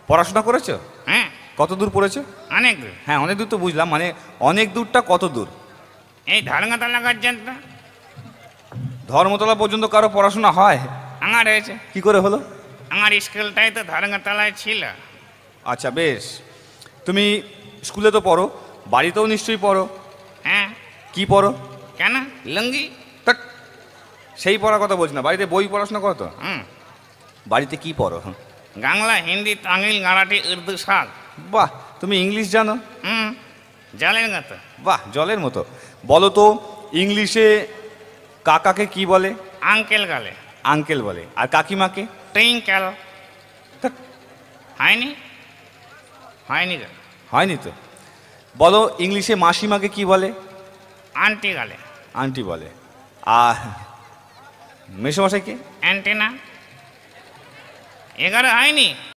পড়াশোনা করেছো? হ্যাঁ, কত দূর পড়েছো? অনেক দূর। হ্যাঁ, অনেক দূর তো বুঝলাম, মানে অনেক দূরটা কত দূর? এই ধর্মতলা পর্যন্ত ধর্মতলা পর্যন্ত কারো পড়াশোনা হয়? আমার হয়েছে। কি করে হলো? আমার স্কুলটাই তো ধর্মতলায় ছিল। আচ্ছা বেশ, তুমি স্কুলে তো পড়ো, বাড়িতেও নিশ্চয়ই পড়ো। হ্যাঁ। কি পড়ো? কেন? লুঙ্গি। তা সেই পড়ার কথা বলছি না, বাড়িতে বই পড়াশোনা করো তো? হুম। বাড়িতে কি পড়ো? বাংলা, হিন্দি, তামিল, মারাঠি, উর্দু সব। বাহ, তুমি ইংলিশ জানো? হুম। জলের মতো। বাহ, জলের মতো। বলো তো, ইংলিশে কাকাকে কি বলে? আঙ্কেল গলে। আঙ্কেল বলে। আর কাকিমাকে? টুইঙ্কেল। তা হয়নি? হয়নি গো। হয়নি তো। বলো, ইংলিশে মাসিমাকে কি বলে? আন্টি গলে। আন্টি বলে। আর মেসোমশাইকে? অ্যান্টেনা। 11 হয়নি?